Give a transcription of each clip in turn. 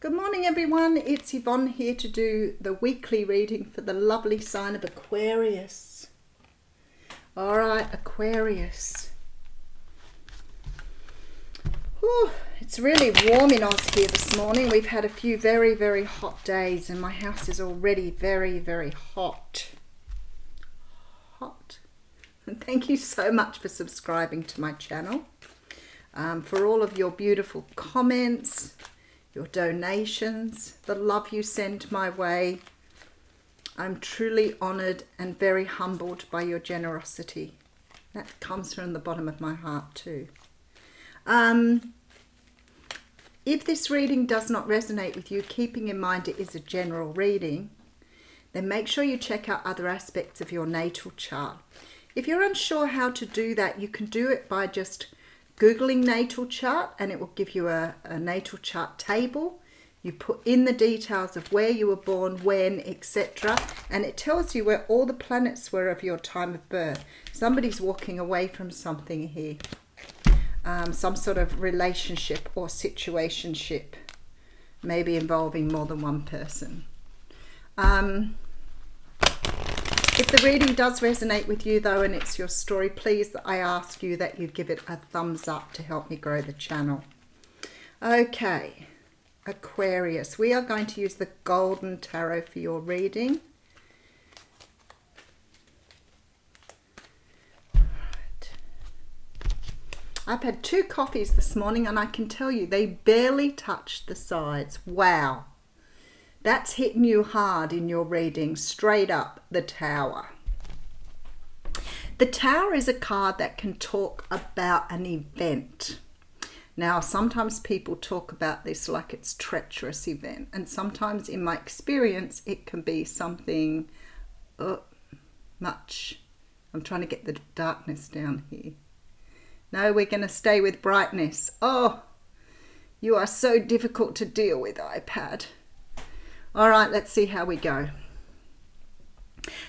Good morning everyone, it's Yvonne here to do the weekly reading for the lovely sign of Aquarius. Alright, Aquarius. Whew, it's really warm in Oz here this morning. We've had a few very, very hot days and my house is already very, very hot. And thank you so much for subscribing to my channel, for all of your beautiful comments, your donations, the love you send my way. I'm truly honoured and very humbled by your generosity. That comes from the bottom of my heart too. If this reading does not resonate with you, keeping in mind it is a general reading, then make sure you check out other aspects of your natal chart. If you're unsure how to do that, you can do it by just Googling natal chart and it will give you a natal chart table. You put in the details of where you were born, when, etc. And it tells you where all the planets were of your time of birth. Somebody's walking away from something here. Some sort of relationship or situationship, maybe involving more than one person. If the reading does resonate with you though and it's your story, please I ask you that you give it a thumbs up to help me grow the channel. Okay, Aquarius, we are going to use the Golden Tarot for your reading. Right. I've had 2 coffees this morning and I can tell you they barely touched the sides. Wow. That's hitting you hard in your reading, straight up, the Tower. The Tower is a card that can talk about an event. Now, sometimes people talk about this like it's a treacherous event, and sometimes in my experience, it can be something much. I'm trying to get the darkness down here. No, we're going to stay with brightness. Oh, you are so difficult to deal with, iPad. All right, let's see how we go.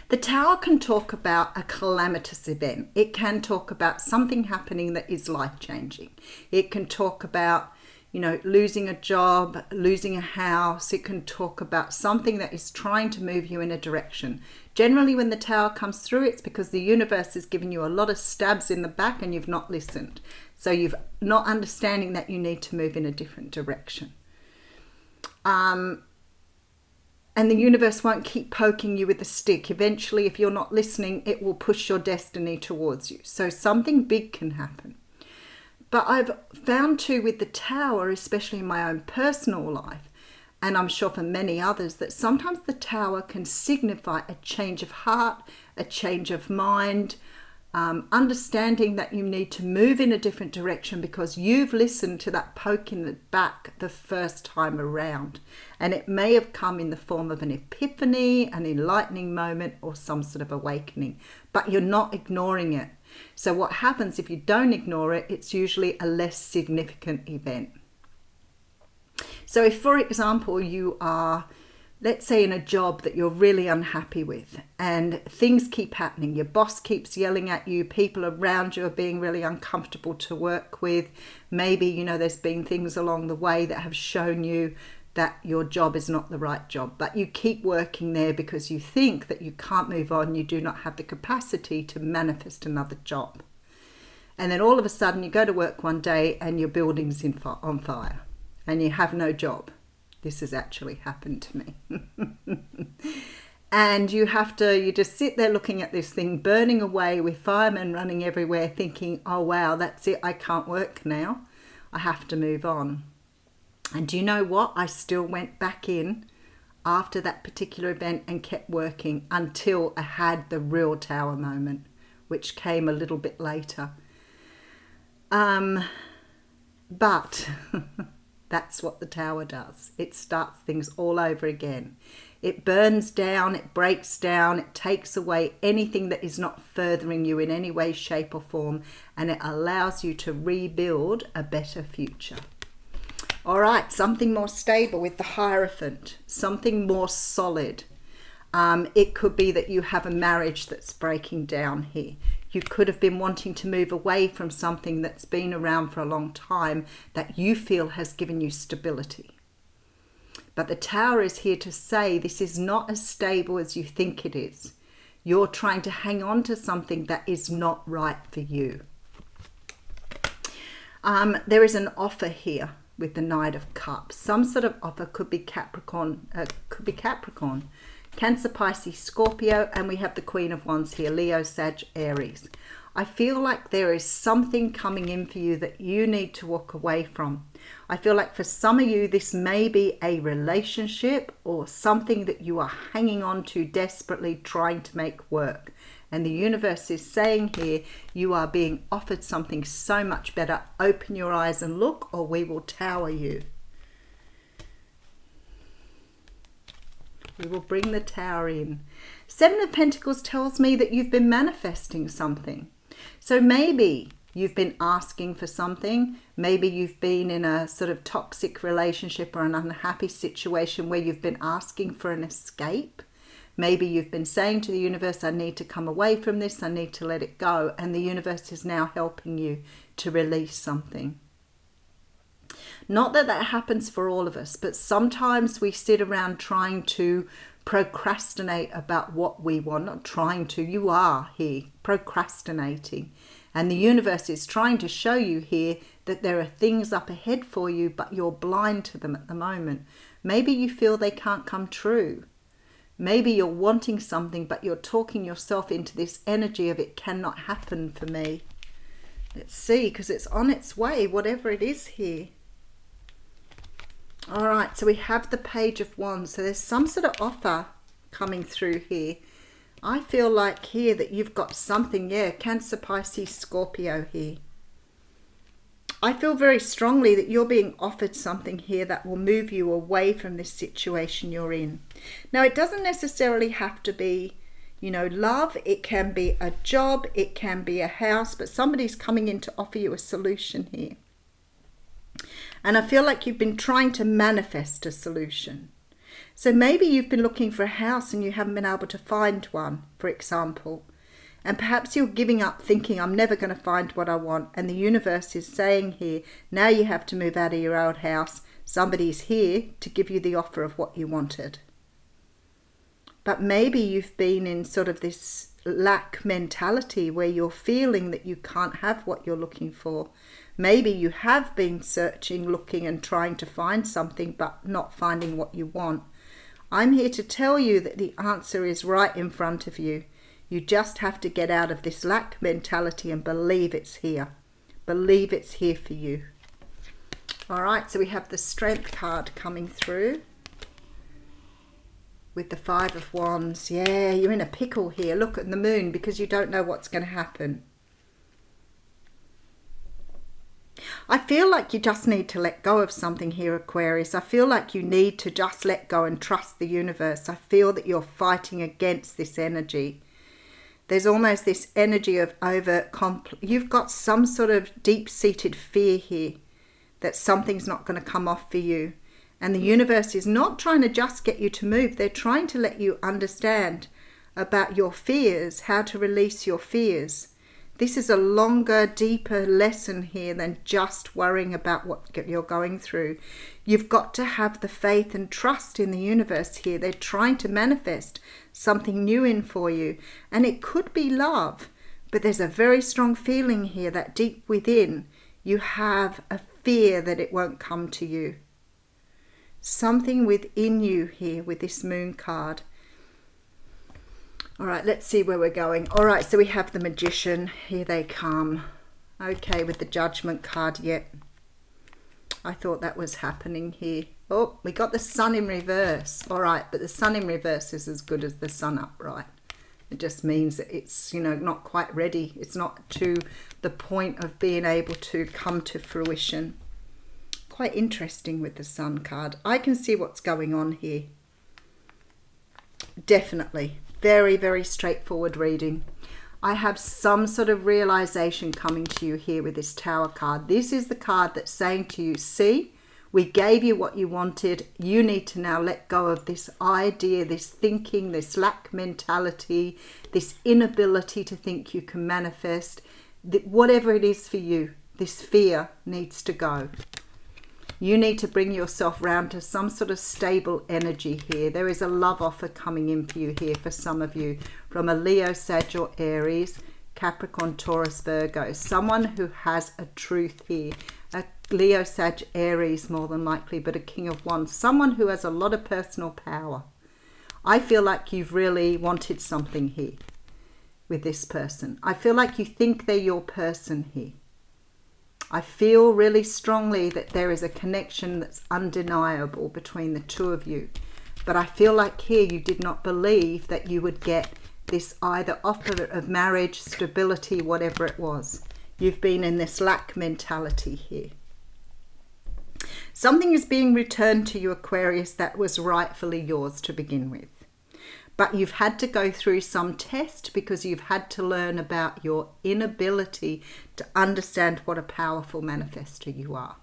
The Tower can talk about a calamitous event. It can talk about something happening that is life-changing. It can talk about, losing a job, losing a house. It can talk about something that is trying to move you in a direction. Generally, when the Tower comes through, it's because the universe is giving you a lot of stabs in the back and you've not listened. So you've not understanding that you need to move in a different direction. And the universe won't keep poking you with a stick. Eventually, if you're not listening, it will push your destiny towards you. So something big can happen. But I've found too with the Tower, especially in my own personal life, and I'm sure for many others, that sometimes the Tower can signify a change of heart, a change of mind, understanding that you need to move in a different direction because you've listened to that poke in the back the first time around. And it may have come in the form of an epiphany, an enlightening moment, or some sort of awakening, but you're not ignoring it. So what happens if you don't ignore it, it's usually a less significant event. So if, for example, you are, let's say, in a job that you're really unhappy with and things keep happening, your boss keeps yelling at you, people around you are being really uncomfortable to work with, maybe, there's been things along the way that have shown you that your job is not the right job, but you keep working there because you think that you can't move on, you do not have the capacity to manifest another job. And then all of a sudden you go to work one day and your building's on fire and you have no job. This has actually happened to me. And you just sit there looking at this thing burning away with firemen running everywhere thinking, oh wow, that's it, I can't work now. I have to move on. And do you know what? I still went back in after that particular event and kept working until I had the real Tower moment, which came a little bit later. But that's what the Tower does. It starts things all over again. It burns down, it breaks down, it takes away anything that is not furthering you in any way, shape or form, and it allows you to rebuild a better future. All right, something more stable with the Hierophant, something more solid. It could be that you have a marriage that's breaking down here. You could have been wanting to move away from something that's been around for a long time that you feel has given you stability. But the Tower is here to say this is not as stable as you think it is. You're trying to hang on to something that is not right for you. There is an offer here with the Knight of Cups. Some sort of offer could be Capricorn, Cancer, Pisces, Scorpio, and we have the Queen of Wands here, Leo, Sag, Aries. I feel like there is something coming in for you that you need to walk away from. I feel like for some of you, this may be a relationship or something that you are hanging on to desperately trying to make work. And the universe is saying here, you are being offered something so much better. Open your eyes and look, or we will tower you. We will bring the Tower in. Seven of Pentacles tells me that you've been manifesting something. So maybe you've been asking for something. Maybe you've been in a sort of toxic relationship or an unhappy situation where you've been asking for an escape. Maybe you've been saying to the universe, I need to come away from this. I need to let it go. And the universe is now helping you to release something. Not that that happens for all of us, but sometimes we sit around trying to procrastinate about what we want. Not trying to, you are here procrastinating. And the universe is trying to show you here that there are things up ahead for you, but you're blind to them at the moment. Maybe you feel they can't come true. Maybe you're wanting something, but you're talking yourself into this energy of it cannot happen for me. Let's see, because it's on its way, whatever it is here. All right, so we have the Page of Wands. So there's some sort of offer coming through here. I feel like here that you've got something, Cancer, Pisces, Scorpio here. I feel very strongly that you're being offered something here that will move you away from this situation you're in. Now, it doesn't necessarily have to be, love. It can be a job. It can be a house. But somebody's coming in to offer you a solution here. And I feel like you've been trying to manifest a solution. So maybe you've been looking for a house and you haven't been able to find one, for example. And perhaps you're giving up thinking, I'm never going to find what I want. And the universe is saying here, now you have to move out of your old house. Somebody's here to give you the offer of what you wanted. But maybe you've been in sort of this lack mentality where you're feeling that you can't have what you're looking for. Maybe you have been searching, looking and trying to find something, but not finding what you want. I'm here to tell you that the answer is right in front of you. You just have to get out of this lack mentality and believe it's here. Believe it's here for you. All right, so we have the Strength card coming through with the Five of Wands. Yeah, you're in a pickle here. Look at the Moon because you don't know what's going to happen. I feel like you just need to let go of something here, Aquarius. I feel like you need to just let go and trust the universe. I feel that you're fighting against this energy. There's almost this energy of you've got some sort of deep-seated fear here that something's not going to come off for you. And the universe is not trying to just get you to move. They're trying to let you understand about your fears, how to release your fears. This is a longer, deeper lesson here than just worrying about what you're going through. You've got to have the faith and trust in the universe here. They're trying to manifest something new in for you. And it could be love, but there's a very strong feeling here that deep within you have a fear that it won't come to you. Something within you here with this Moon card. All right, let's see where we're going. All right, so we have the Magician. Here they come. Okay, with the Judgment card yet. I thought that was happening here. Oh, we got the Sun in reverse. All right, but the Sun in reverse is as good as the Sun upright. It just means that it's, not quite ready. It's not to the point of being able to come to fruition. Quite interesting with the Sun card. I can see what's going on here. Definitely. Very, very straightforward reading. I have some sort of realization coming to you here with this Tower card. This is the card that's saying to you, see, we gave you what you wanted. You need to now let go of this idea, this thinking, this lack mentality, this inability to think you can manifest. Whatever it is for you, this fear needs to go. You need to bring yourself round to some sort of stable energy here. There is a love offer coming in for you here for some of you from a Leo, Sag or Aries, Capricorn, Taurus, Virgo. Someone who has a truth here. A Leo, Sag, Aries more than likely, but a King of Wands. Someone who has a lot of personal power. I feel like you've really wanted something here with this person. I feel like you think they're your person here. I feel really strongly that there is a connection that's undeniable between the two of you. But I feel like here you did not believe that you would get this either offer of marriage, stability, whatever it was. You've been in this lack mentality here. Something is being returned to you, Aquarius, that was rightfully yours to begin with. But you've had to go through some test because you've had to learn about your inability to understand what a powerful manifestor you are.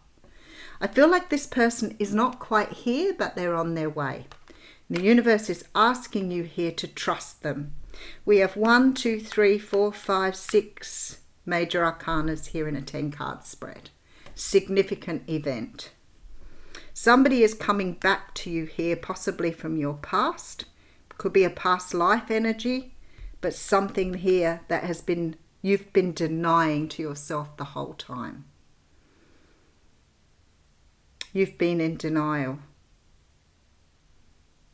I feel like this person is not quite here, but they're on their way. The universe is asking you here to trust them. We have 1, 2, 3, 4, 5, 6 major arcanas here in a 10-card spread. Significant event. Somebody is coming back to you here, possibly from your past. Could be a past life energy, but something here that has been, you've been denying to yourself the whole time. You've been in denial.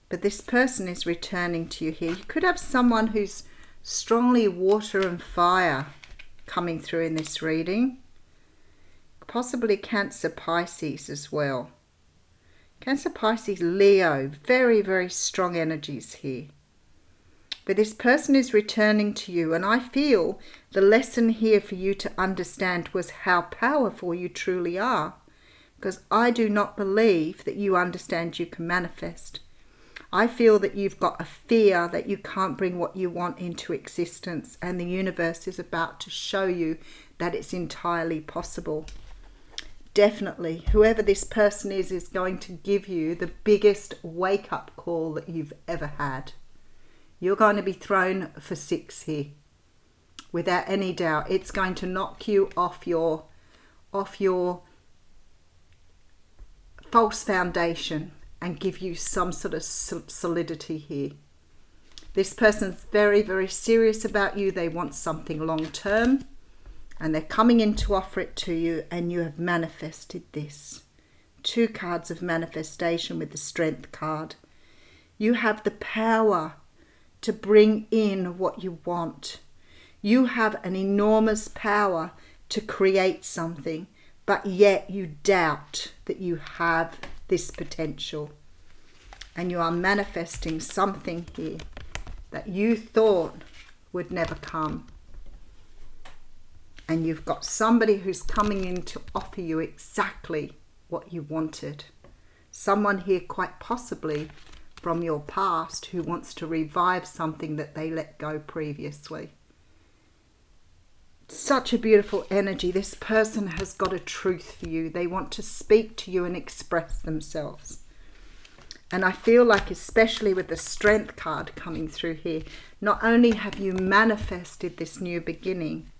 But this person is returning to you here. You could have someone who's strongly water and fire coming through in this reading. Possibly Cancer, Pisces as well. Cancer, Pisces, Leo, very, very strong energies here. But this person is returning to you, and I feel the lesson here for you to understand was how powerful you truly are, because I do not believe that you understand you can manifest. I feel that you've got a fear that you can't bring what you want into existence, and the universe is about to show you that it's entirely possible. Definitely, whoever this person is going to give you the biggest wake-up call that you've ever had. You're going to be thrown for 6 here. Without any doubt, it's going to knock you off your false foundation and give you some sort of solidity here. This person's very, very serious about you. They want something long-term. And they're coming in to offer it to you, and you have manifested this. 2 cards of manifestation with the Strength card. You have the power to bring in what you want. You have an enormous power to create something, but yet you doubt that you have this potential. And you are manifesting something here that you thought would never come. And you've got somebody who's coming in to offer you exactly what you wanted. Someone here quite possibly from your past who wants to revive something that they let go previously. Such a beautiful energy. This person has got a truth for you. They want to speak to you and express themselves. And I feel like, especially with the Strength card coming through here, not only have you manifested this new beginning,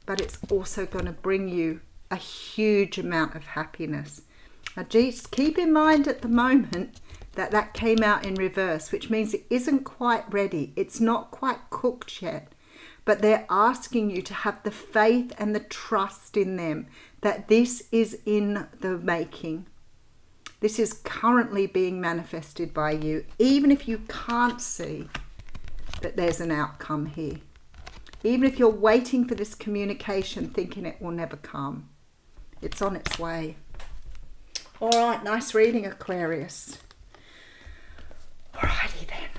but it's also going to bring you a huge amount of happiness. Now, just keep in mind at the moment that that came out in reverse, which means it isn't quite ready. It's not quite cooked yet. But they're asking you to have the faith and the trust in them that this is in the making. This is currently being manifested by you, even if you can't see that there's an outcome here. Even if you're waiting for this communication, thinking it will never come. It's on its way. All right, nice reading, Aquarius. Alrighty then.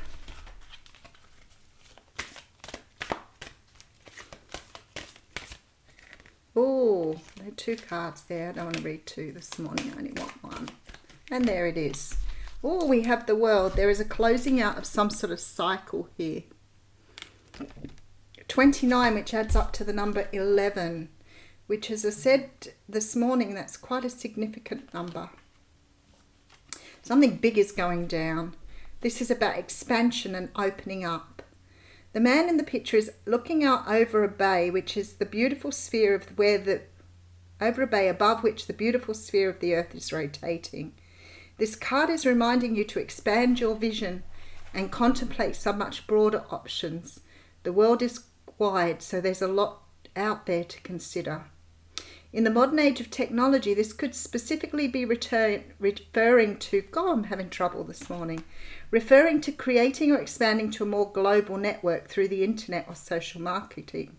Oh, there are 2 cards there. I don't want to read 2 this morning. I only want 1. And there it is. Oh, we have the World. There is a closing out of some sort of cycle here. 29, which adds up to the number 11, which, as I said this morning, that's quite a significant number. Something big is going down. This is about expansion and opening up. The man in the picture is looking out over a bay, which is the beautiful sphere of where the over a bay above which the beautiful sphere of the earth is rotating. This card is reminding you to expand your vision and contemplate some much broader options. The world is wide, so there's a lot out there to consider. In the modern age of technology, this could specifically be referring to, I'm having trouble this morning, referring to creating or expanding to a more global network through the internet or social marketing.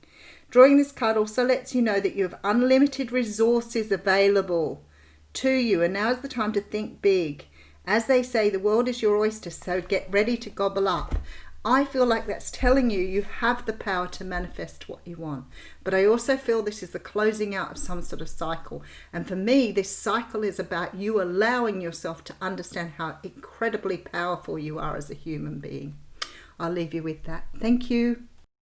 Drawing this card also lets you know that you have unlimited resources available to you, and now is the time to think big. As they say, the world is your oyster, so get ready to gobble up. I feel like that's telling you you have the power to manifest what you want. But I also feel this is the closing out of some sort of cycle. And for me, this cycle is about you allowing yourself to understand how incredibly powerful you are as a human being. I'll leave you with that. Thank you.